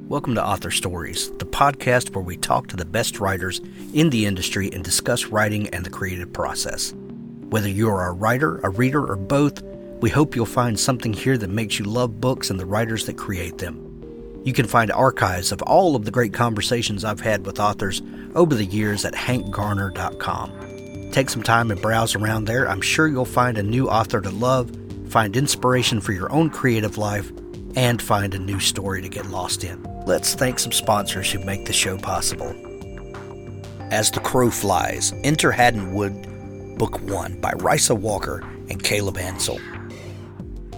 Welcome to Author Stories, the podcast where we talk to the best writers in the industry and discuss writing and the creative process. Whether you're a writer, a reader, or both, we hope you'll find something here that makes you love books and the writers that create them. You can find archives of all of the great conversations I've had with authors over the years at hankgarner.com. Take some time and browse around there. I'm sure you'll find a new author to love, find inspiration for your own creative life, and find a new story to get lost in. Let's thank some sponsors who make the show possible. As the Crow Flies, enter Haddon Wood, Book 1 by Risa Walker and Caleb Ansel.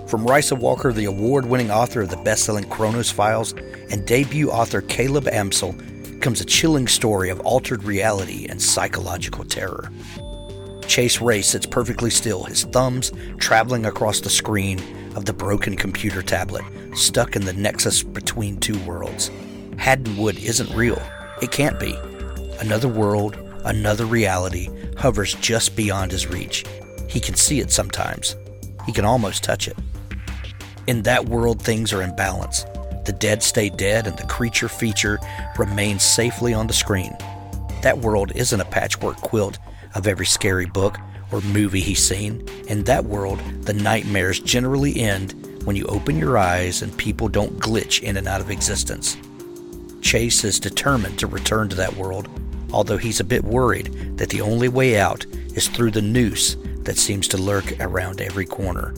From Risa Walker, the award-winning author of the bestselling Kronos Files, and debut author Caleb Ansel, comes a chilling story of altered reality and psychological terror. Chase Ray sits perfectly still, his thumbs traveling across the screen of the broken computer tablet, stuck in the nexus between two worlds. Haddon Wood isn't real. It can't be. Another world, another reality, hovers just beyond his reach. He can see it sometimes. He can almost touch it. In that world, things are in balance. The dead stay dead and the creature feature remains safely on the screen. That world isn't a patchwork quilt of every scary book or movie he's seen. In that world, the nightmares generally end when you open your eyes and people don't glitch in and out of existence. Chase is determined to return to that world, although he's a bit worried that the only way out is through the noose that seems to lurk around every corner.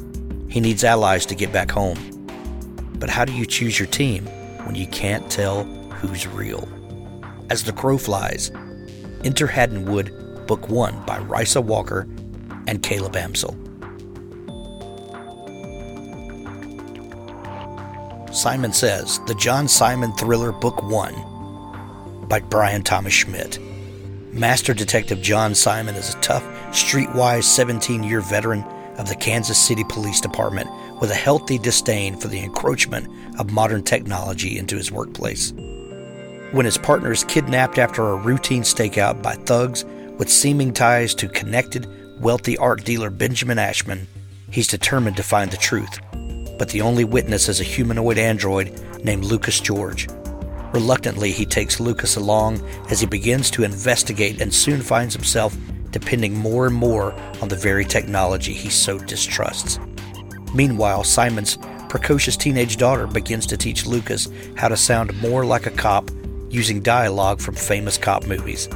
He needs allies to get back home. But how do you choose your team when you can't tell who's real? As the Crow Flies, enter Haddon Wood, Book 1 by Risa Walker and Caleb Ansel. Simon Says, the John Simon Thriller, Book 1 by Brian Thomas Schmidt. Master Detective John Simon is a tough, streetwise 17-year veteran of the Kansas City Police Department with a healthy disdain for the encroachment of modern technology into his workplace. When his partner is kidnapped after a routine stakeout by thugs with seeming ties to connected, wealthy art dealer Benjamin Ashman, he's determined to find the truth. But the only witness is a humanoid android named Lucas George. Reluctantly, he takes Lucas along as he begins to investigate and soon finds himself depending more and more on the very technology he so distrusts. Meanwhile, Simon's precocious teenage daughter begins to teach Lucas how to sound more like a cop using dialogue from famous cop movies.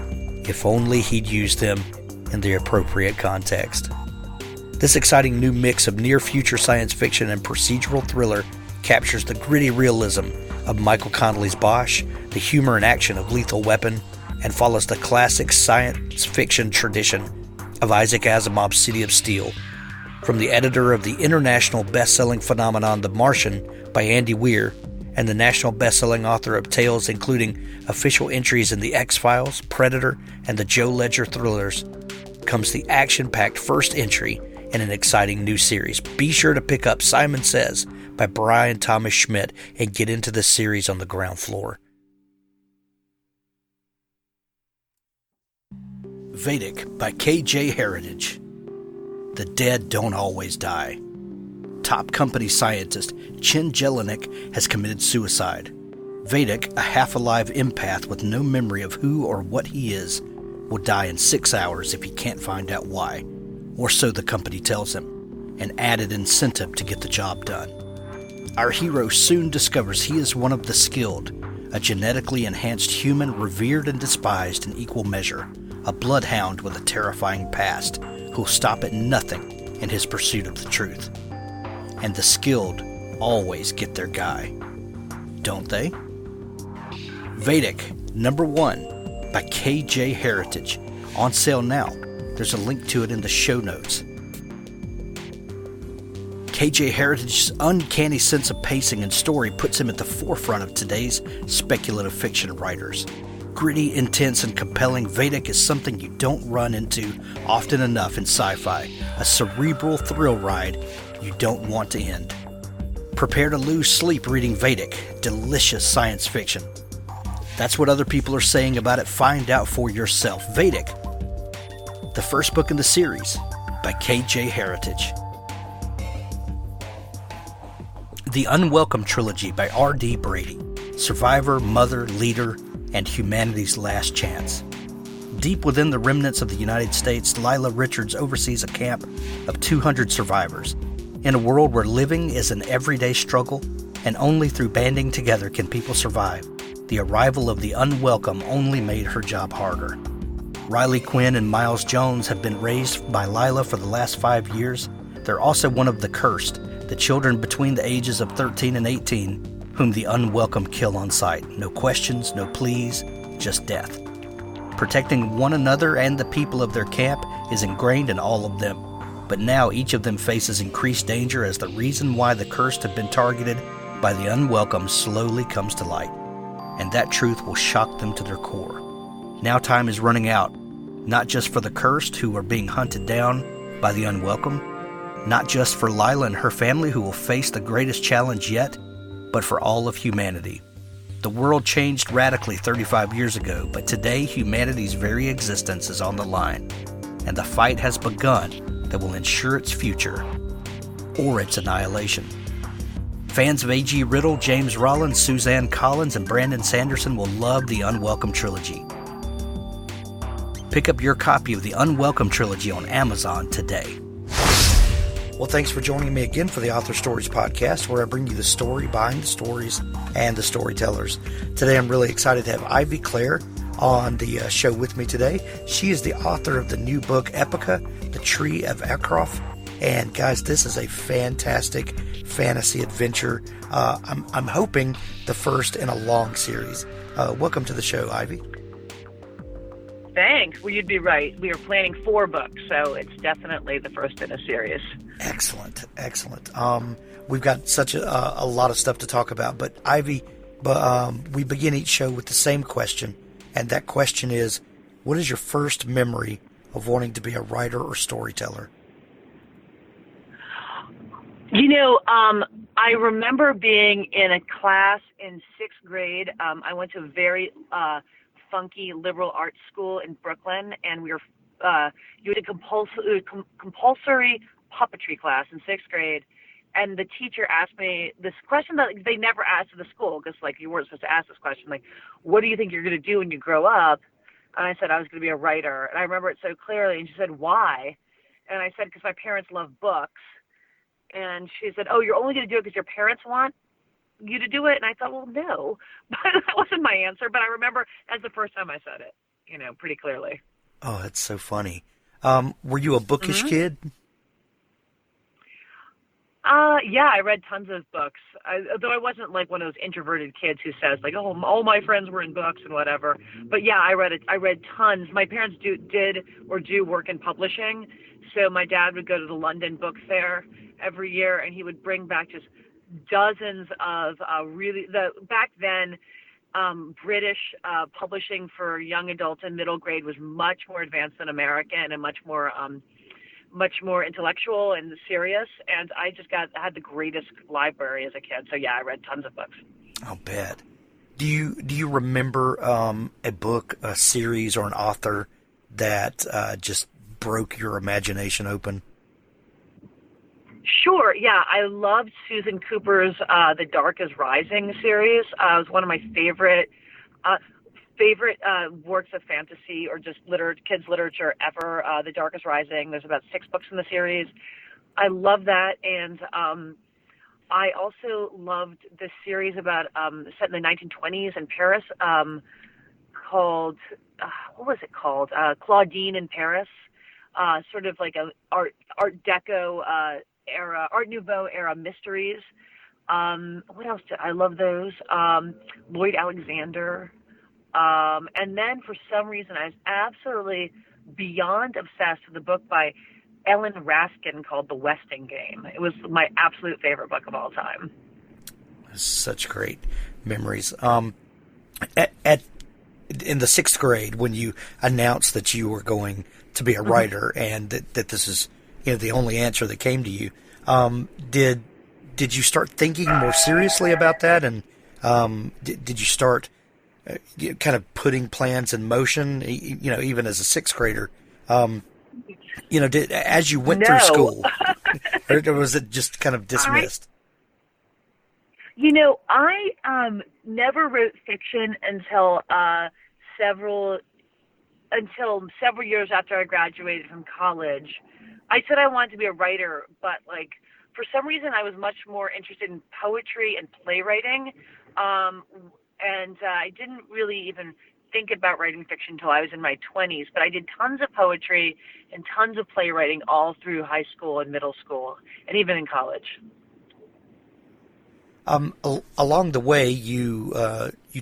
If only he'd used them in the appropriate context. This exciting new mix of near-future science fiction and procedural thriller captures the gritty realism of Michael Connelly's Bosch, the humor and action of Lethal Weapon, and follows the classic science fiction tradition of Isaac Asimov's City of Steel. From the editor of the international best-selling phenomenon The Martian by Andy Weir, and the national best-selling author of tales including official entries in The X-Files, Predator, and the Joe Ledger thrillers, comes the action-packed first entry in an exciting new series. Be sure to pick up Simon Says by Brian Thomas Schmidt and get into the series on the ground floor. Vedic by K.J. Heritage. The dead don't always die. Top company scientist Chin Jelinek has committed suicide. Vedic, a half-alive empath with no memory of who or what he is, will die in 6 hours if he can't find out why, or so the company tells him, an added incentive to get the job done. Our hero soon discovers he is one of the skilled, a genetically enhanced human revered and despised in equal measure, a bloodhound with a terrifying past who'll stop at nothing in his pursuit of the truth. And the skilled always get their guy, don't they? Vedic, number 1, by K.J. Heritage, on sale now. There's a link to it in the show notes. K.J. Heritage's uncanny sense of pacing and story puts him at the forefront of today's speculative fiction writers. Gritty, intense, and compelling, Vedic is something you don't run into often enough in sci-fi, a cerebral thrill ride you don't want to end. Prepare to lose sleep reading Vedic, delicious science fiction. That's what other people are saying about it. Find out for yourself. Vedic, the first book in the series by K.J. Heritage. The Unwelcome Trilogy by R.D. Brady. survivor, mother, leader, and humanity's last chance. Deep within the remnants of the United States, Lila Richards oversees a camp of 200 survivors. In a world where living is an everyday struggle, and only through banding together can people survive, the arrival of the unwelcome only made her job harder. Riley Quinn and Miles Jones have been raised by Lila for the last 5 years. They're also one of the cursed, the children between the ages of 13 and 18, whom the unwelcome kill on sight. No questions, no pleas, just death. Protecting one another and the people of their camp is ingrained in all of them. But now each of them faces increased danger as the reason why the cursed have been targeted by the unwelcome slowly comes to light. And that truth will shock them to their core. Now time is running out, not just for the cursed who are being hunted down by the unwelcome, not just for Lila and her family who will face the greatest challenge yet, but for all of humanity. The world changed radically 35 years ago, but today humanity's very existence is on the line, and the fight has begun that will ensure its future or its annihilation. Fans of A.G. Riddle, James Rollins, Suzanne Collins, and Brandon Sanderson will love the Unwelcome Trilogy. Pick up your copy of the Unwelcome Trilogy on Amazon today. Well, thanks for joining me again for the Author Stories podcast, where I bring you the story behind the stories and the storytellers. Today, I'm really excited to have Ivy Clare on the show with me today. She is the author of the new book, Epoca, The Tree of Ecrof. And guys, this is a fantastic fantasy adventure. I'm hoping the first in a long series. Welcome to the show, Ivy. Thanks. Well, you'd be right. We are planning 4 books, so it's definitely the first in a series. Excellent. We've got such a lot of stuff to talk about, but Ivy, we begin each show with the same question, and that question is, what is your first memory of wanting to be a writer or storyteller? I remember being in a class in 6th grade. I went to a very funky liberal arts school in Brooklyn, and we were you had a compulsory puppetry class in 6th grade, and the teacher asked me this question that they never asked in the school, because you weren't supposed to ask this question, what do you think you're going to do when you grow up? And I said I was going to be a writer, and I remember it so clearly. And she said, why? And I said, because my parents love books. And she said, oh, you're only going to do it because your parents want you to do it? And I thought, well, no, but that wasn't my answer. But I remember as the first time I said it, pretty clearly. Oh, that's so funny. Were you a bookish kid? Yeah, I read tons of books. Though I wasn't one of those introverted kids who says oh, all my friends were in books and whatever. But yeah, I read tons. My parents do work in publishing. So my dad would go to the London Book Fair every year, and he would bring back just dozens of back then, British publishing for young adults and middle grade was much more advanced than American, and much more intellectual and serious. And I just had the greatest library as a kid. So yeah, I read tons of books. I'll bet. Do you remember a book, a series, or an author that just broke your imagination open? Sure, yeah. I loved Susan Cooper's The Dark is Rising series. It was one of my favorite works of fantasy or just kids literature ever. The Dark is Rising. There's about 6 books in the series. I love that. And I also loved this series about set in the 1920s in Paris called, what was it called? Claudine in Paris. Sort of like a Art Deco era, Art Nouveau era mysteries. What else I love those? Lloyd Alexander. And then for some reason I was absolutely beyond obsessed with the book by Ellen Raskin called The Westing Game. It was my absolute favorite book of all time. Such great memories. In the 6th grade, when you announced that you were going to be a writer and that this is the only answer that came to you, did you start thinking more seriously about that? And did you start kind of putting plans in motion, even as a 6th grader? As you went through school, or was it just kind of dismissed? I never wrote fiction several until several years after I graduated from college. I said I wanted to be a writer, but for some reason I was much more interested in poetry and playwriting, and I didn't really even think about writing fiction until I was in my 20s. But I did tons of poetry and tons of playwriting all through high school and middle school, and even in college. Along the way, you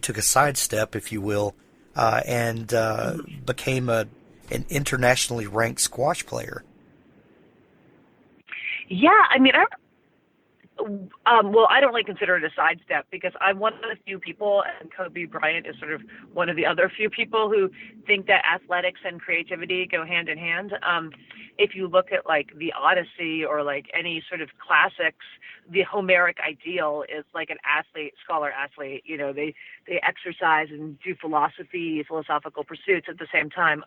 took a sidestep, if you will, and became an internationally ranked squash player. Yeah, I mean, well, I don't consider it a sidestep because I'm one of the few people, and Kobe Bryant is sort of one of the other few people who think that athletics and creativity go hand in hand. If you look at the Odyssey or any sort of classics, the Homeric ideal is an athlete, scholar athlete. They exercise and do philosophical pursuits at the same time.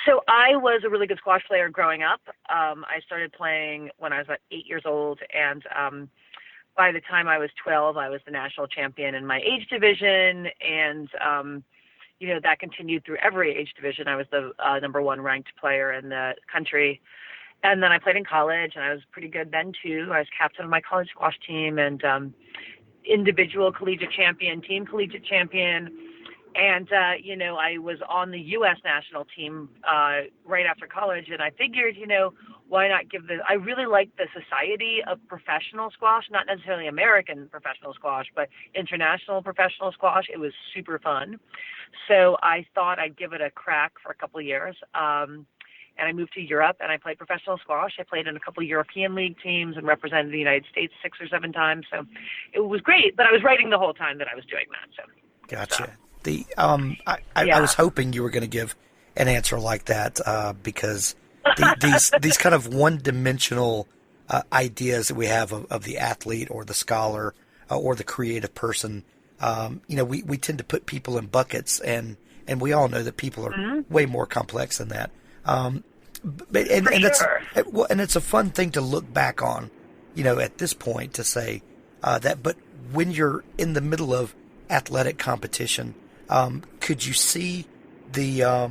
So I was a really good squash player growing up. I started playing when I was about 8 years old, and by the time I was 12, I was the national champion in my age division, and that continued through every age division. I was the number one ranked player in the country. And then I played in college, and I was pretty good then, too. I was captain of my college squash team and individual collegiate champion, team collegiate champion. And, I was on the U.S. national team right after college, and I figured, why not I really liked the society of professional squash, not necessarily American professional squash, but international professional squash. It was super fun. So I thought I'd give it a crack for a couple of years. And I moved to Europe, and I played professional squash. I played in a couple of European league teams and represented the United States 6 or 7 times. So it was great, but I was writing the whole time that I was doing that. So. Gotcha. I was hoping you were going to give an answer like that because these kind of one-dimensional ideas that we have of the athlete or the scholar or the creative person, we tend to put people in buckets, and we all know that people are way more complex than that. And it's a fun thing to look back on, at this point to say that. But when you're in the middle of athletic competition, could you see the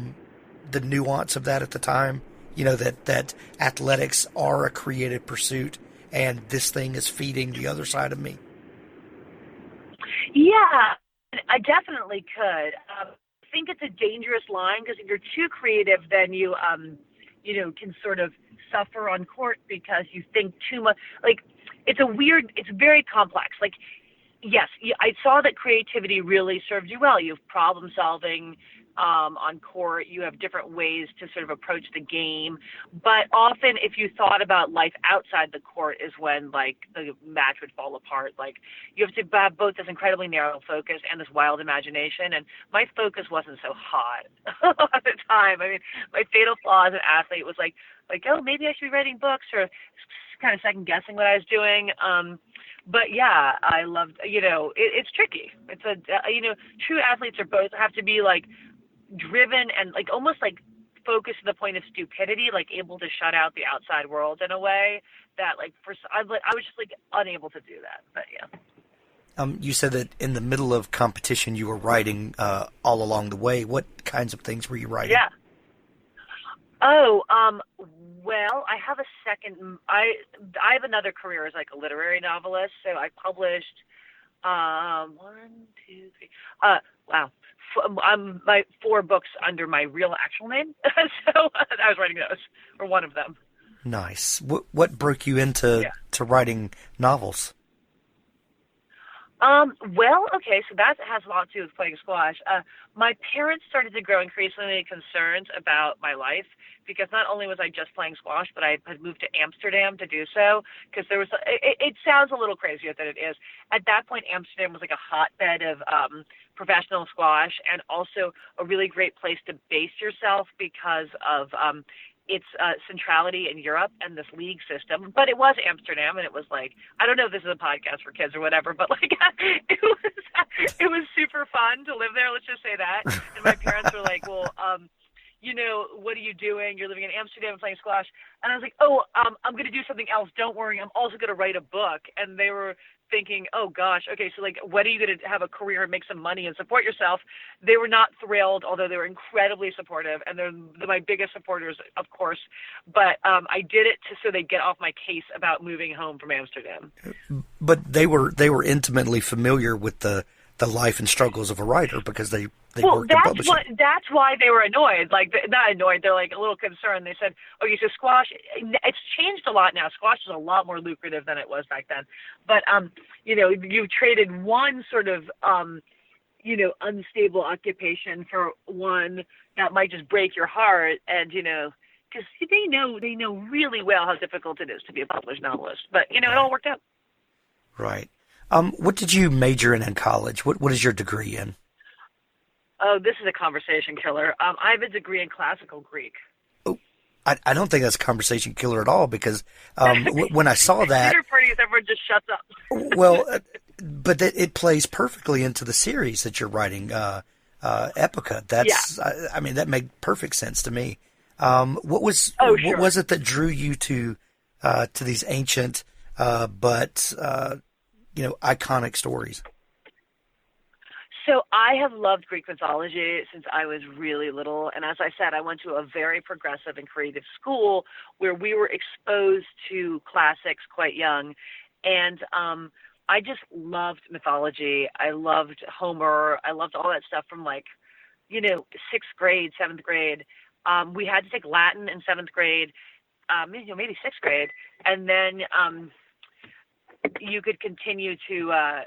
nuance of that at the time? That athletics are a creative pursuit, and this thing is feeding the other side of me. Yeah, I definitely could. I think it's a dangerous line because if you're too creative, then you can sort of suffer on court because you think too much. It's very complex. Yes, I saw that creativity really served you well. You have problem solving on court. You have different ways to sort of approach the game. But often if you thought about life outside the court is when the match would fall apart. You have to have both this incredibly narrow focus and this wild imagination. And my focus wasn't so hot at the time. I mean, my fatal flaw as an athlete was oh, maybe I should be writing books, or kind of second guessing what I was doing. But yeah, I loved, it's tricky. It's true athletes have to be driven and almost focused to the point of stupidity, able to shut out the outside world in a way that I was just unable to do that. But yeah. You said that in the middle of competition you were writing all along the way. What kinds of things were you writing? Yeah. Oh, well, I have a second. I have another career as a literary novelist. So I published 4 books under my real actual name. So I was writing those, or one of them. Nice. What broke you into writing novels? Well, okay, so that has a lot to do with playing squash. My parents started to grow increasingly concerned about my life because not only was I just playing squash, but I had moved to Amsterdam to do so because there was, it sounds a little crazier than it is. At that point, Amsterdam was a hotbed of professional squash and also a really great place to base yourself because of its centrality in Europe and this league system. But it was Amsterdam, and it was I don't know if this is a podcast for kids or whatever, but it was super fun to live there, let's just say that. And my parents were well, what are you doing? You're living in Amsterdam. Amsterdam playing squash. And I was like, oh, I'm going to do something else. Don't worry. I'm also going to write a book. And they were thinking, oh gosh, okay, so like, when are you going to have a career and make some money and support yourself? They were not thrilled, although they were incredibly supportive, and they're my biggest supporters, of course. But I did it so they'd get off my case about moving home from Amsterdam. But they were intimately familiar with the life and struggles of a writer because they worked in publishing. That's why they were annoyed. Like, not annoyed, they're like a little concerned. They said, okay, so squash, it's changed a lot now. Squash is a lot more lucrative than it was back then. But, you've traded one sort of, unstable occupation for one that might just break your heart. And, because they know really well how difficult it is to be a published novelist. But, it all worked out. Right. What did you major in college? What is your degree in? Oh, this is a conversation killer. I have a degree in classical Greek. Oh, I don't think that's a conversation killer at all because when I saw that... Dinner parties, everyone just shuts up. Well, but it plays perfectly into the series that you're writing, Epoca. That's, yeah. I mean, that made perfect sense to me. What was it that drew you to these ancient but iconic stories? So I have loved Greek mythology since I was really little. And as I said, I went to a very progressive and creative school where we were exposed to classics quite young. And I just loved mythology. I loved Homer. I loved all that stuff from sixth grade, seventh grade. We had to take Latin in seventh grade, maybe sixth grade. And then you could continue to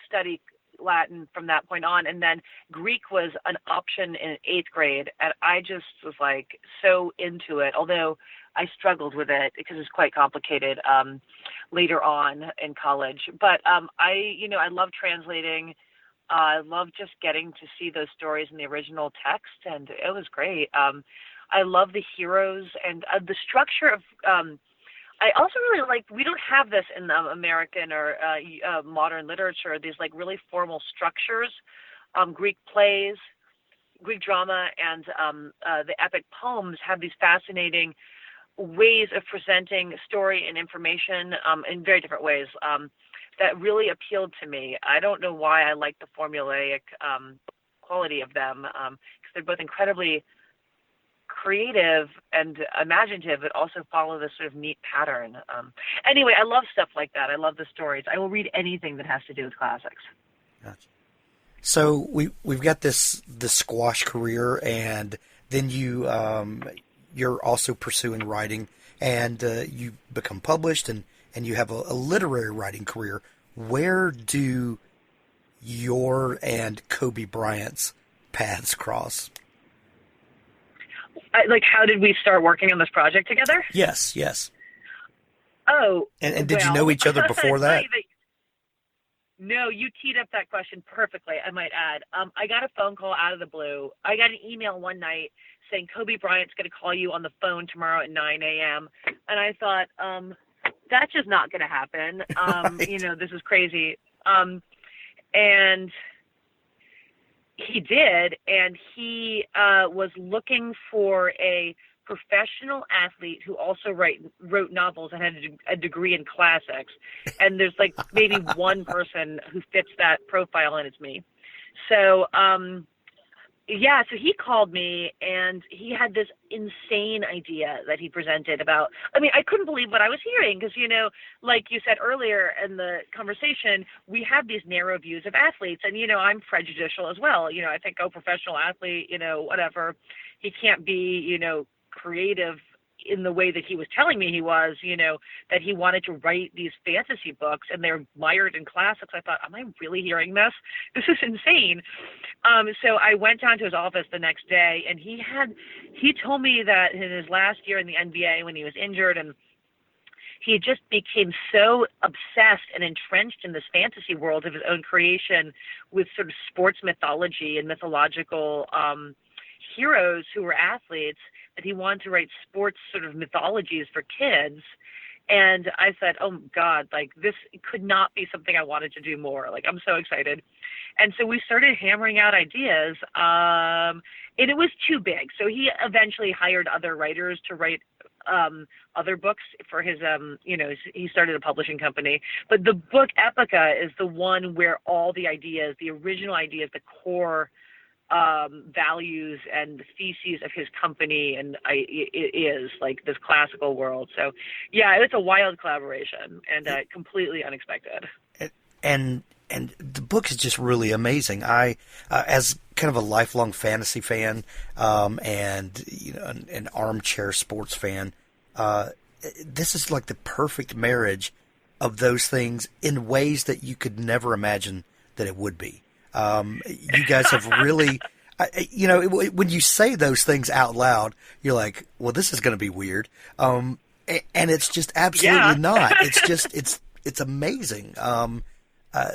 study Latin from that point on, and then Greek was an option in eighth grade, and I just was like so into it, although I struggled with it because it's quite complicated later on in college. But I love translating. I love just getting to see those stories in the original text, and it was great. I love the heroes and the structure of I also really like, we don't have this in American or modern literature, these really formal structures. Greek plays, Greek drama, and the epic poems have these fascinating ways of presenting story and information in very different ways that really appealed to me. I don't know why I like the formulaic quality of them because they're both incredibly creative and imaginative, but also follow this sort of neat pattern. Anyway, I love stuff like that. I love the stories. I will read anything that has to do with classics. Gotcha. So we've got this squash career, and then you're also pursuing writing, and you become published, and you have a literary writing career. Where do your and Kobe Bryant's paths cross? How did we start working on this project together? Yes. Oh. And did you know each other before that? No, you teed up that question perfectly, I might add. I got a phone call out of the blue. I got an email one night saying, Kobe Bryant's going to call you on the phone tomorrow at 9 a.m. And I thought, that's just not going to happen. Right. This is crazy. And he did, and he was looking for a professional athlete who also wrote novels and had a degree in classics. And there's maybe one person who fits that profile, and it's me. So, so he called me, and he had this insane idea that he presented about, I couldn't believe what I was hearing because, like you said earlier in the conversation, we have these narrow views of athletes, and, I'm prejudicial as well. I think, professional athlete, whatever, he can't be, creative in the way that he was telling me he was, that he wanted to write these fantasy books and they're mired in classics. I thought, am I really hearing this? This is insane. So I went down to his office the next day, and he told me that in his last year in the NBA when he was injured, and he just became so obsessed and entrenched in this fantasy world of his own creation with sort of sports mythology and mythological heroes who were athletes, that he wanted to write sports sort of mythologies for kids. And I said, oh God, like this could not be something I wanted to do more. Like, I'm so excited. And so we started hammering out ideas, and it was too big. So he eventually hired other writers to write other books for his, he started a publishing company. But the book Epoca is the one where all the ideas, the original ideas, the core values and the theses of his company, and it is like this classical world. So yeah, it's a wild collaboration and completely unexpected. And the book is just really amazing. I, as kind of a lifelong fantasy fan, and an armchair sports fan, this is like the perfect marriage of those things in ways that you could never imagine that it would be. You guys have really, when you say those things out loud, you're like, well, this is going to be weird. And it's just absolutely not. It's just, it's amazing.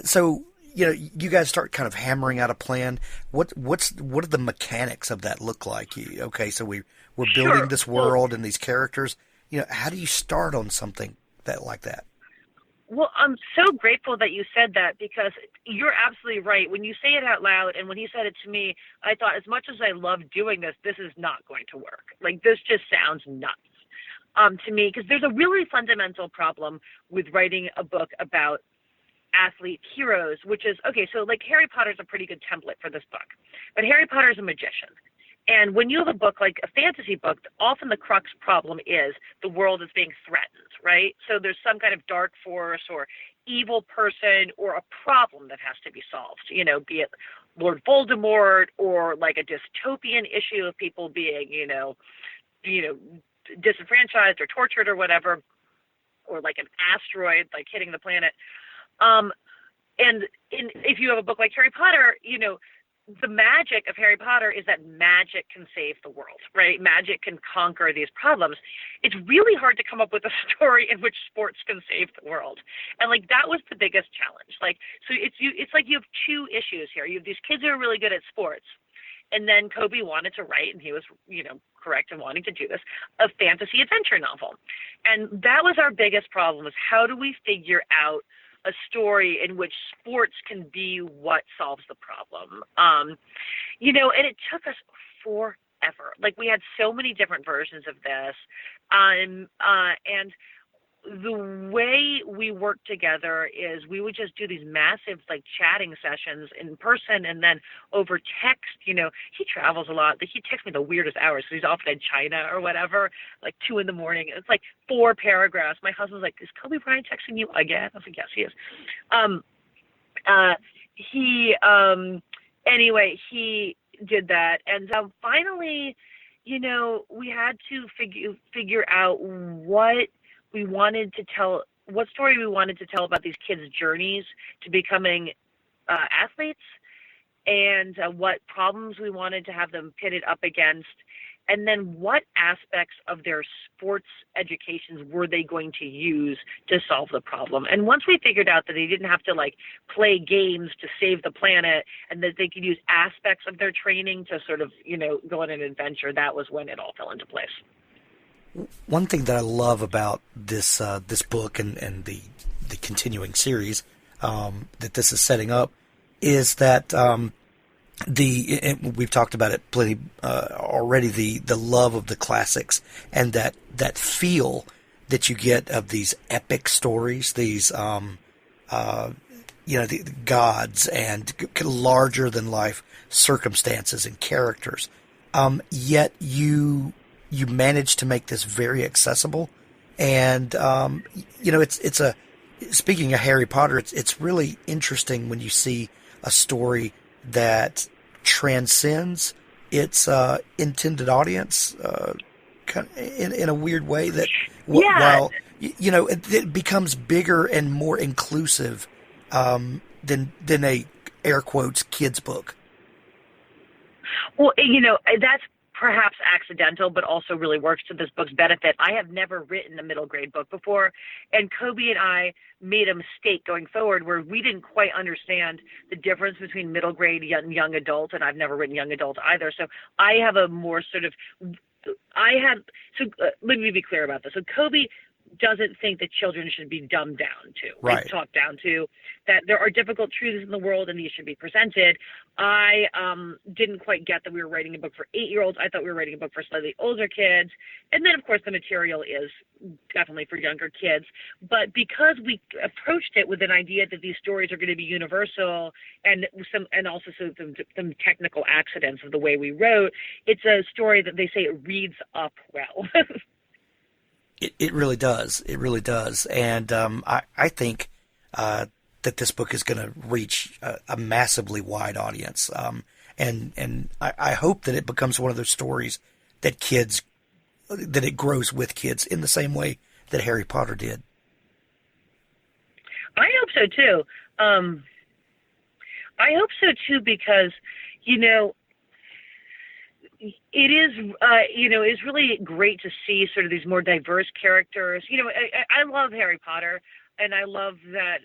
So, you guys start kind of hammering out a plan. What are the mechanics of that look like? Okay, so we're building this world and these characters. How do you start on something like that? Well, I'm so grateful that you said that, because you're absolutely right. When you say it out loud, and when he said it to me, I thought, as much as I love doing this, this is not going to work. Like, this just sounds nuts to me, because there's a really fundamental problem with writing a book about athlete heroes, which is, okay, so like Harry Potter's a pretty good template for this book, but Harry Potter's a magician. And when you have a book like a fantasy book, often the crux problem is the world is being threatened, right? So there's some kind of dark force or evil person or a problem that has to be solved, be it Lord Voldemort or like a dystopian issue of people being, disenfranchised or tortured or whatever, or like an asteroid like hitting the planet. And if you have a book like Harry Potter, the magic of Harry Potter is that magic can save the world, right? Magic can conquer these problems. It's really hard to come up with a story in which sports can save the world. And like, that was the biggest challenge. Like, so it's like you have two issues here. You have these kids who are really good at sports. And then Kobe wanted to write, and he was, correct in wanting to do this, a fantasy adventure novel. And that was our biggest problem, is how do we figure out a story in which sports can be what solves the problem. And it took us forever. Like, we had so many different versions of this. And the way we worked together is we would just do these massive like chatting sessions in person, and then over text. He travels a lot. He texts me the weirdest hours because he's often in China or whatever, like 2 a.m. It's like 4 paragraphs. My husband's like, is Kobe Bryant texting you again? I was like, yes, he is. Anyway, he did that. And finally, we had to figure out what story we wanted to tell about these kids' journeys to becoming athletes, and what problems we wanted to have them pitted up against, and then what aspects of their sports educations were they going to use to solve the problem. And once we figured out that they didn't have to like play games to save the planet, and that they could use aspects of their training to sort of, go on an adventure, that was when it all fell into place. One thing that I love about this book and the continuing series that this is setting up is that we've talked about it plenty already, the love of the classics, and that feel that you get of these epic stories, these the gods and larger than life circumstances and characters. Yet you manage to make this very accessible, and it's speaking of Harry Potter, it's really interesting when you see a story that transcends its intended audience, in a weird way that while it becomes bigger and more inclusive than a air quotes kids book. Well, that's perhaps accidental, but also really works to this book's benefit. I have never written a middle grade book before, and Kobe and I made a mistake going forward where we didn't quite understand the difference between middle grade and young adult, and I've never written young adult either. So I have a more sort of, let me be clear about this. So Kobe doesn't think that children should be dumbed down to, right? Talked down to, that there are difficult truths in the world and these should be presented. I didn't quite get that we were writing a book for 8-year-olds. I thought we were writing a book for slightly older kids. And then, of course, the material is definitely for younger kids. But because we approached it with an idea that these stories are going to be universal and also some technical accidents of the way we wrote, it's a story that they say it reads up well. It really does. It really does. And I think that this book is going to reach a massively wide audience. And I hope that it becomes one of those stories that it grows with kids in the same way that Harry Potter did. I hope so too. I hope so too because, it is, it's really great to see sort of these more diverse characters. I love Harry Potter, and I love that,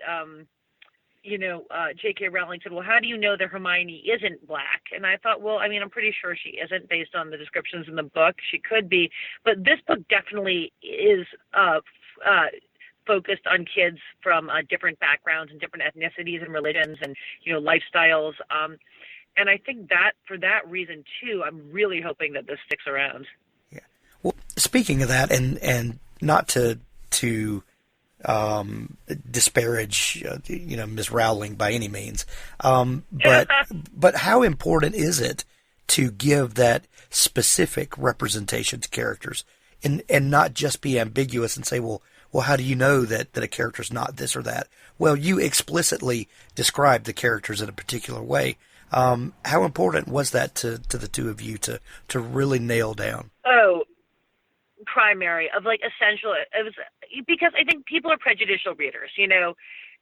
J.K. Rowling said, well, how do you know that Hermione isn't black? And I thought, well, I'm pretty sure she isn't based on the descriptions in the book. She could be. But this book definitely is focused on kids from different backgrounds and different ethnicities and religions and, lifestyles. And I think that for that reason, too, I'm really hoping that this sticks around. Yeah. Well, speaking of that, and not to disparage, Ms. Rowling by any means, but how important is it to give that specific representation to characters and not just be ambiguous and say, well, how do you know that a character's not this or that? Well, you explicitly described the characters in a particular way. How important was that to the two of you to really nail down? Oh, primary of essential. It was because I think people are prejudicial readers.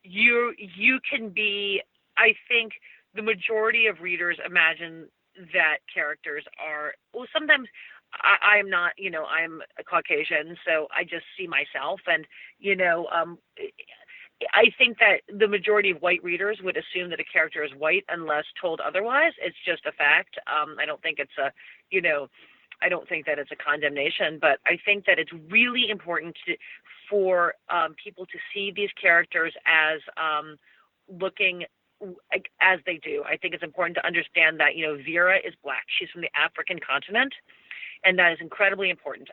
You can be. I think the majority of readers imagine that characters are. Well, sometimes I'm not. I'm a Caucasian, so I just see myself, and I think that the majority of white readers would assume that a character is white unless told otherwise. It's just a fact. I don't think it's I don't think that it's a condemnation, but I think that it's really important for people to see these characters as looking as they do. I think it's important to understand that, Vera is black. She's from the African continent. And that is incredibly important.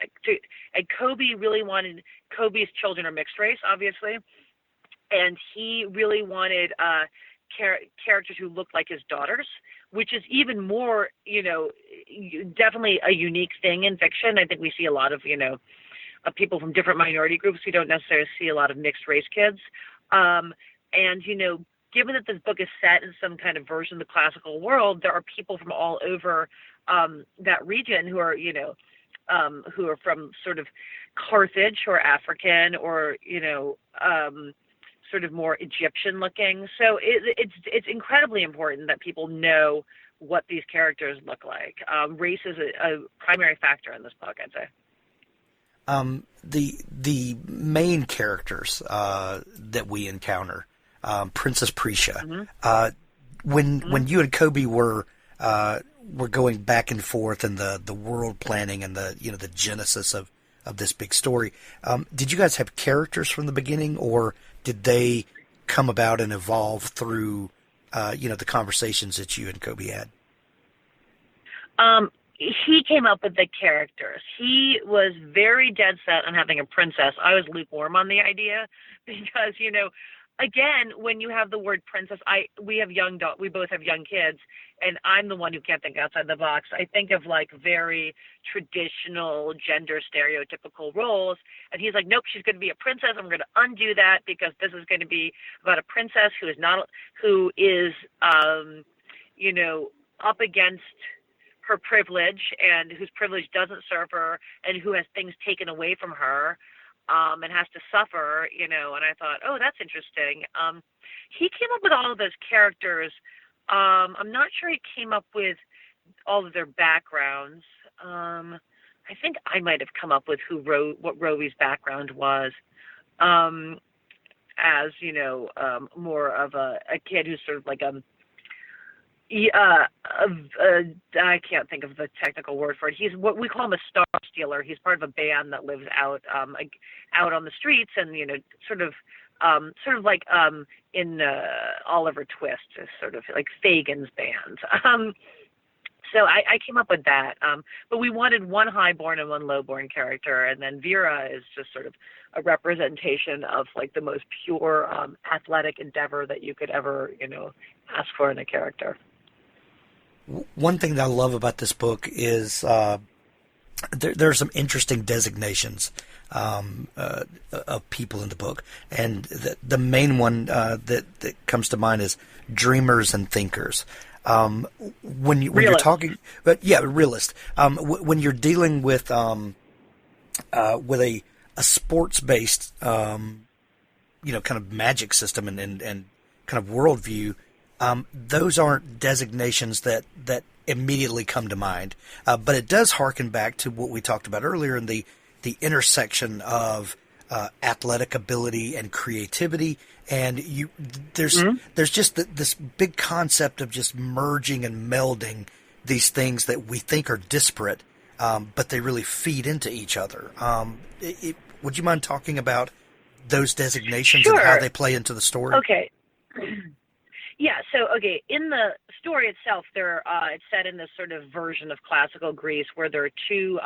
And Kobe's children are mixed race, obviously. And he really wanted characters who looked like his daughters, which is even more, definitely a unique thing in fiction. I think we see a lot of, people from different minority groups. We don't necessarily see a lot of mixed race kids. And, given that this book is set in some kind of version of the classical world, there are people from all over that region who are, who are from sort of Carthage, who are African, or, sort of more Egyptian looking. So it's incredibly important that people know what these characters look like. Race is a primary factor in this book, I'd say. The main characters that we encounter, Princess Pretia, when you and Kobe were going back and forth in the world planning and the genesis of this big story, did you guys have characters from the beginning, or did they come about and evolve through, the conversations that you and Kobe had? He came up with the characters. He was very dead set on having a princess. I was lukewarm on the idea because, again, when you have the word princess, we both have young kids, and I'm the one who can't think outside the box. I think of very traditional gender stereotypical roles, and he's like, nope, she's going to be a princess. I'm going to undo that because this is going to be about a princess who is up against her privilege and whose privilege doesn't serve her and who has things taken away from her. And has to suffer, and I thought, oh, that's interesting. He came up with all of those characters. I'm not sure he came up with all of their backgrounds. I think I might have come up with what Rovi's background was, as, more of a kid who's sort of like, I can't think of the technical word for it. He's what we call him, a star stealer. He's part of a band that lives out out on the streets, and sort of like in Oliver Twist, is sort of like Fagin's band. So I came up with that. But we wanted one highborn and one lowborn character, and then Vera is just sort of a representation of like the most pure athletic endeavor that you could ever, ask for in a character. One thing that I love about this book is there are some interesting designations of people in the book, and the main one that comes to mind is dreamers and thinkers. When you're talking, but yeah, realist. When you're dealing with a sports based kind of magic system and kind of worldview, those aren't designations that immediately come to mind. But it does harken back to what we talked about earlier in the intersection of athletic ability and creativity. And there's just this big concept of just merging and melding these things that we think are disparate, but they really feed into each other. Would you mind talking about those designations Sure. and how they play into the story? Okay. Yeah, so, in the story itself, it's set in this sort of version of classical Greece where there are two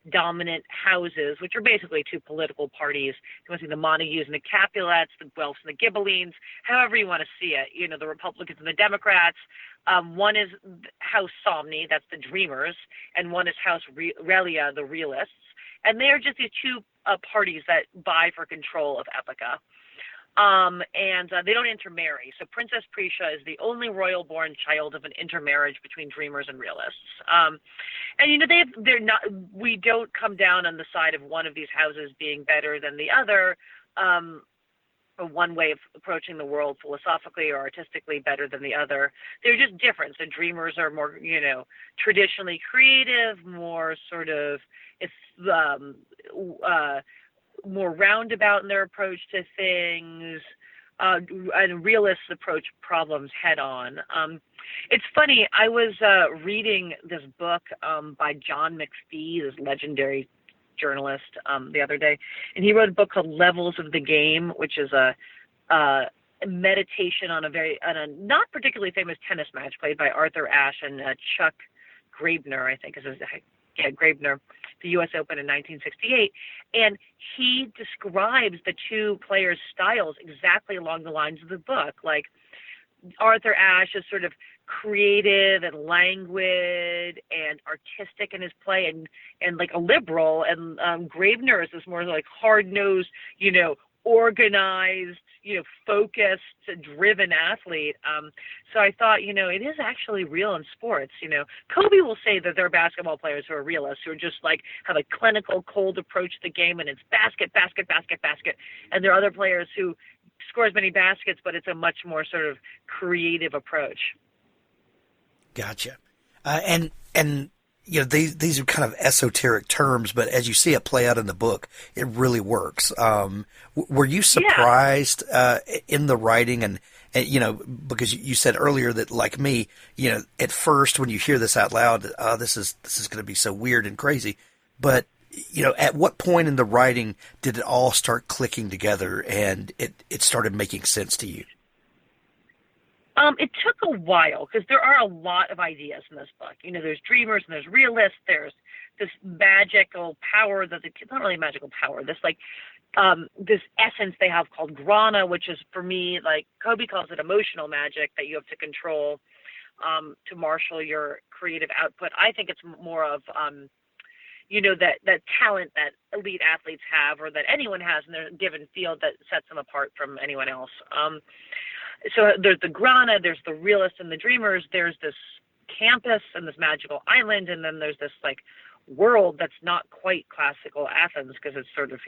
dominant houses, which are basically two political parties. You want to see the Montagues and the Capulets, the Guelphs and the Ghibellines, however you want to see it, the Republicans and the Democrats. One is House Somni, that's the dreamers, and one is House Relia, the realists. And they are just these two parties that vie for control of Epoca. And they don't intermarry. So Princess Pretia is the only royal-born child of an intermarriage between dreamers and realists. And they're not. We don't come down on the side of one of these houses being better than the other, or one way of approaching the world philosophically or artistically better than the other. They're just different. The dreamers are more, traditionally creative, more sort of more roundabout in their approach to things, and realists approach problems head on. It's funny, I was reading this book by John McPhee, this legendary journalist, the other day, and he wrote a book called Levels of the Game, which is a meditation on a not particularly famous tennis match played by Arthur Ashe and Chuck Grabner, I think is his Grabner, the U.S. Open in 1968, and he describes the two players' styles exactly along the lines of the book. Like, Arthur Ashe is sort of creative and languid and artistic in his play and like a liberal, and Grabner is this more like hard-nosed, organized, focused, driven athlete. So I thought, it is actually real in sports. Kobe will say that there are basketball players who are realists, who are just like have a clinical, cold approach to the game, and it's basket, basket, basket, basket. And there are other players who score as many baskets, but it's a much more sort of creative approach. Gotcha. And these are kind of esoteric terms, but as you see it play out in the book, it really works. Were you surprised in the writing and because you said earlier that, like me, at first when you hear this out loud, this is going to be so weird and crazy. But, at what point in the writing did it all start clicking together and it started making sense to you? It took a while because there are a lot of ideas in this book. There's dreamers and there's realists. There's this magical power it's not really a magical power. This this essence they have called grana, which is, for me, like Kobe calls it, emotional magic that you have to control to marshal your creative output. I think it's more of that talent that elite athletes have, or that anyone has in their given field, that sets them apart from anyone else. So there's the grana, there's the realists and the dreamers, there's this campus and this magical island, and then there's this like world that's not quite classical Athens because it's sort of,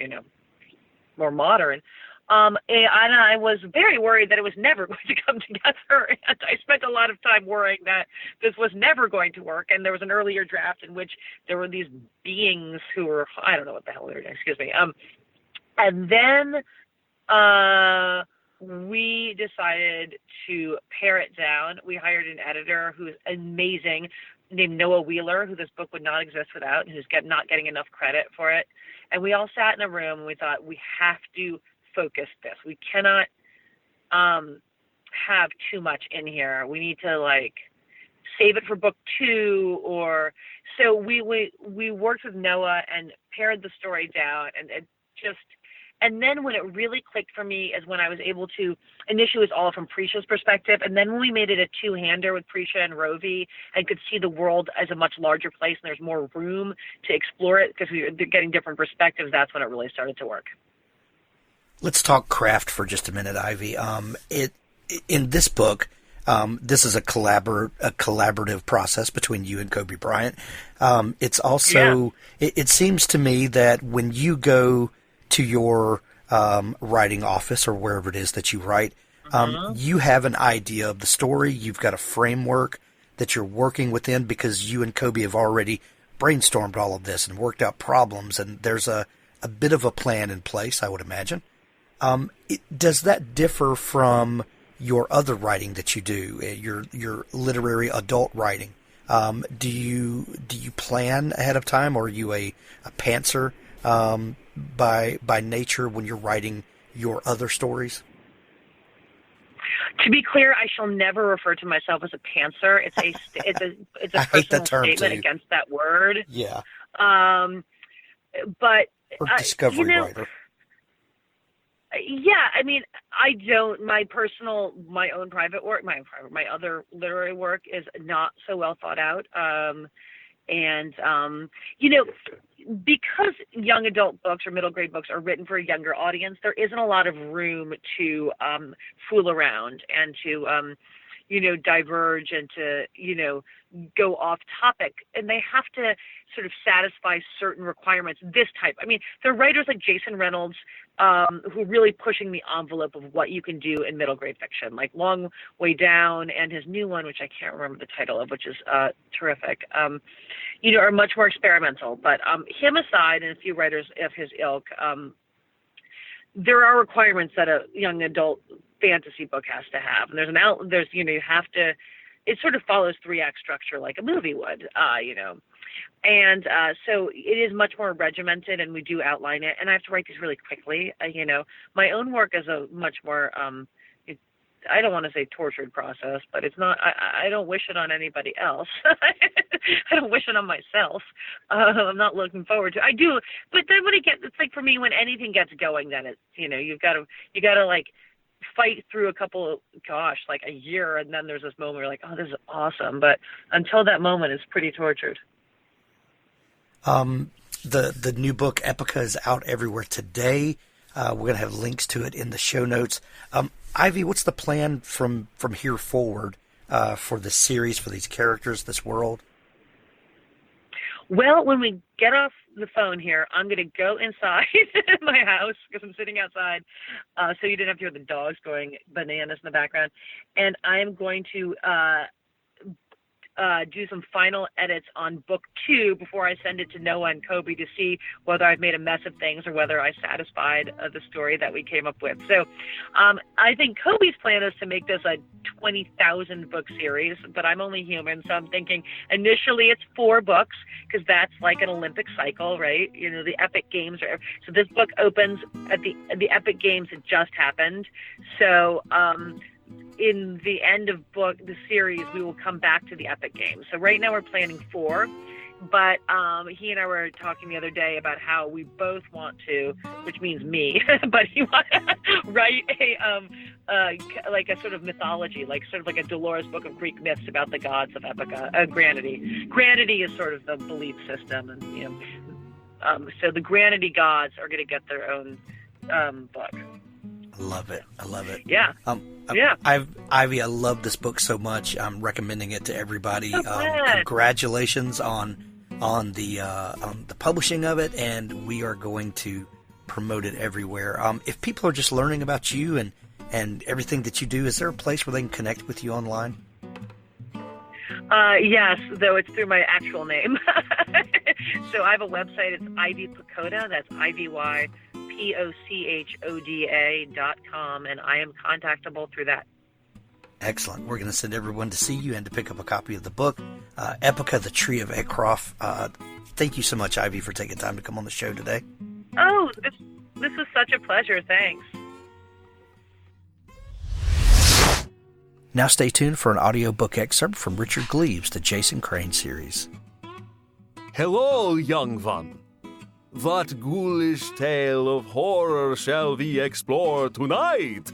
more modern. And I was very worried that it was never going to come together, and I spent a lot of time worrying that this was never going to work. And there was an earlier draft in which there were these beings who were, I don't know what the hell they were, excuse me. And then we decided to pare it down. We hired an editor who's amazing, named Noah Wheeler, who this book would not exist without, and who's not getting enough credit for it. And we all sat in a room and we thought, we have to focus this. We cannot have too much in here. We need to save it for book 2, or so we worked with Noah and pared the story down, and then when it really clicked for me is when I was able to, initially it was all from Pretia's perspective, and then when we made it a two-hander with Pretia and Rovi and could see the world as a much larger place and there's more room to explore it because we were getting different perspectives, that's when it really started to work. Let's talk craft for just a minute, Ivy. In this book, this is a collaborative process between you and Kobe Bryant. It's also, it seems to me that when you go to your writing office or wherever it is that you write, you have an idea of the story. You've got a framework that you're working within because you and Kobe have already brainstormed all of this and worked out problems, and there's a bit of a plan in place, I would imagine. Does that differ from your other writing that you do, your literary adult writing? Do you plan ahead of time, or are you a pantser by nature when you're writing your other stories? To be clear, I shall never refer to myself as a pantser. It's a personal statement against that word. Yeah. But or discovery writer. Yeah, I mean, I don't. My own private work, my other literary work is not so well thought out. Because young adult books or middle grade books are written for a younger audience, there isn't a lot of room to fool around and to diverge and to go off topic, and they have to sort of satisfy certain requirements. There are writers like Jason Reynolds who are really pushing the envelope of what you can do in middle grade fiction, like Long Way Down and his new one, which I can't remember the title of, which is terrific. Are much more experimental. But him aside, and a few writers of his ilk, there are requirements that a young adult fantasy book has to have, and you have to. It sort of follows 3-act structure like a movie would, and so it is much more regimented, and we do outline it, and I have to write these really quickly. My own work is a much more, I don't want to say tortured process, but it's not. I don't wish it on anybody else. I don't wish it on myself. I'm not looking forward to it. I do, but then when it's like for me, when anything gets going, then it's you've got to like fight through a year, and then there's this moment where you're like, oh, this is awesome. But until that moment, it's pretty tortured. The new book Epoca is out everywhere today. We're going to have links to it in the show notes. Ivy, what's the plan from here forward for the series, for these characters, this world? Well, when we get off the phone here, I'm going to go inside my house because I'm sitting outside, so you didn't have to hear the dogs going bananas in the background. And I'm going to do some final edits on book 2 before I send it to Noah and Kobe to see whether I've made a mess of things or whether I satisfied the story that we came up with. So I think Kobe's plan is to make this a 20,000 book series, but I'm only human, so I'm thinking initially it's 4 books because that's like an Olympic cycle, right? The Epic Games so this book opens at the Epic Games that just happened. So in the end of the series, we will come back to the Epic Games. So right now we're planning 4, but he and I were talking the other day about how we both want to, which means me, but he wants to write like a sort of mythology, like sort of like a Dolores book of Greek myths about the gods of Epoca, Granity. Granity is sort of the belief system, and so the Granity gods are going to get their own book. I love it. Yeah. Ivy, I love this book so much. I'm recommending it to everybody. Congratulations on the publishing of it, and we are going to promote it everywhere. If people are just learning about you and everything that you do, is there a place where they can connect with you online? Yes, though it's through my actual name. So I have a website. It's Ivy Pacoda. That's IvyPacoda. POCHODA.com, and I am contactable through that. Excellent. We're going to send everyone to see you and to pick up a copy of the book, Epoca, the Tree of Ecrof. Thank you so much, Ivy, for taking time to come on the show today. Oh, this was such a pleasure. Thanks. Now stay tuned for an audiobook excerpt from Richard Gleaves' The Jason Crane series. Hello, young one. What ghoulish tale of horror shall we explore tonight?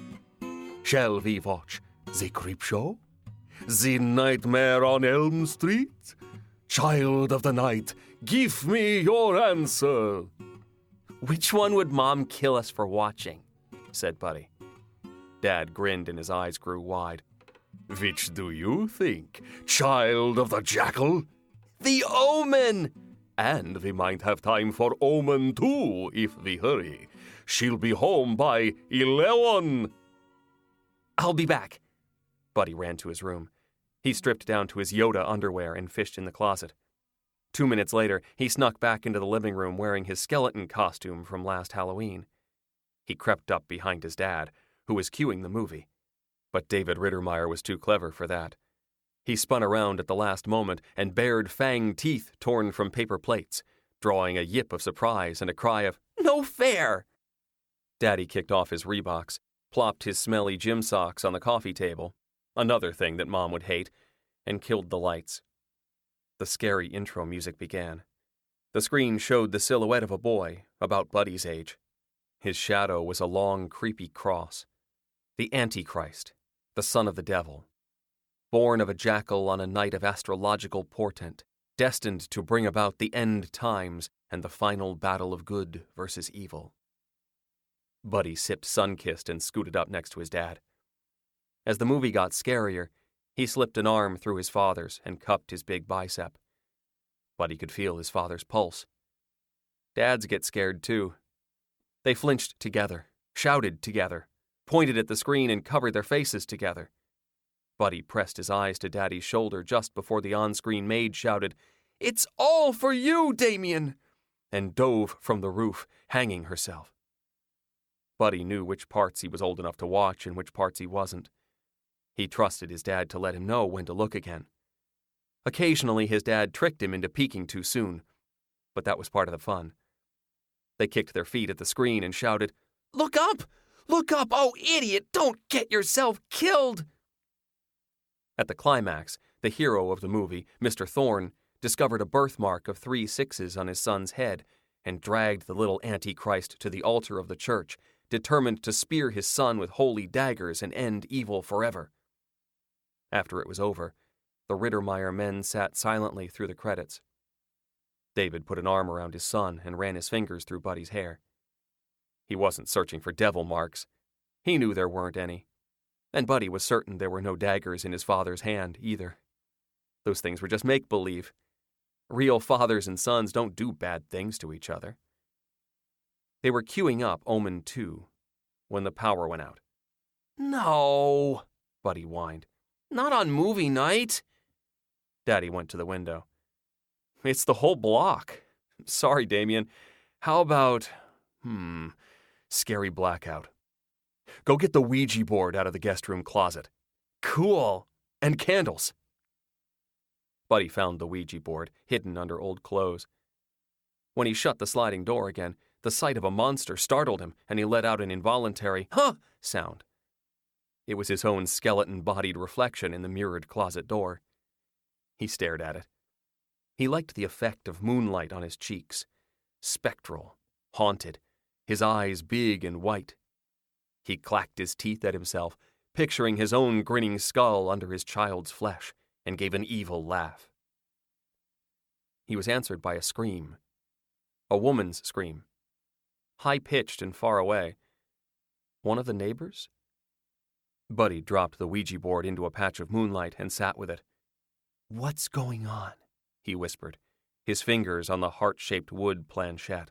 Shall we watch The Creep Show? The Nightmare on Elm Street? Child of the night, give me your answer. Which one would Mom kill us for watching? Said Buddy. Dad grinned and his eyes grew wide. Which do you think, child of the jackal? The Omen! And we might have time for Omen too, if we hurry. She'll be home by 11. I'll be back. Buddy ran to his room. He stripped down to his Yoda underwear and fished in the closet. 2 minutes later, he snuck back into the living room wearing his skeleton costume from last Halloween. He crept up behind his dad, who was cueing the movie. But David Rittermeyer was too clever for that. He spun around at the last moment and bared fanged teeth torn from paper plates, drawing a yip of surprise and a cry of, "No fair!" Daddy kicked off his Reeboks, plopped his smelly gym socks on the coffee table, another thing that Mom would hate, and killed the lights. The scary intro music began. The screen showed the silhouette of a boy, about Buddy's age. His shadow was a long, creepy cross. The Antichrist, the son of the devil. Born of a jackal on a night of astrological portent, destined to bring about the end times and the final battle of good versus evil. Buddy sipped Sunkist and scooted up next to his dad. As the movie got scarier, he slipped an arm through his father's and cupped his big bicep. Buddy could feel his father's pulse. Dads get scared too. They flinched together, shouted together, pointed at the screen and covered their faces together. Buddy pressed his eyes to Daddy's shoulder just before the on-screen maid shouted, "It's all for you, Damien!" and dove from the roof, hanging herself. Buddy knew which parts he was old enough to watch and which parts he wasn't. He trusted his dad to let him know when to look again. Occasionally, his dad tricked him into peeking too soon, but that was part of the fun. They kicked their feet at the screen and shouted, "Look up! Look up! Oh, idiot! Don't get yourself killed!" At the climax, the hero of the movie, Mr. Thorne, discovered a birthmark of 3 6s on his son's head and dragged the little Antichrist to the altar of the church, determined to spear his son with holy daggers and end evil forever. After it was over, the Rittermeyer men sat silently through the credits. David put an arm around his son and ran his fingers through Buddy's hair. He wasn't searching for devil marks. He knew there weren't any. And Buddy was certain there were no daggers in his father's hand, either. Those things were just make-believe. Real fathers and sons don't do bad things to each other. They were queuing up Omen 2 when the power went out. "No," Buddy whined. "Not on movie night." Daddy went to the window. "It's the whole block. Sorry, Damien. How about, scary blackout. Go get the Ouija board out of the guest room closet." "Cool. And candles." Buddy found the Ouija board, hidden under old clothes. When he shut the sliding door again, the sight of a monster startled him, and he let out an involuntary, "huh" sound. It was his own skeleton-bodied reflection in the mirrored closet door. He stared at it. He liked the effect of moonlight on his cheeks. Spectral, haunted, his eyes big and white. He clacked his teeth at himself, picturing his own grinning skull under his child's flesh, and gave an evil laugh. He was answered by a scream. A woman's scream. High-pitched and far away. One of the neighbors? Buddy dropped the Ouija board into a patch of moonlight and sat with it. "What's going on?" he whispered, his fingers on the heart-shaped wood planchette.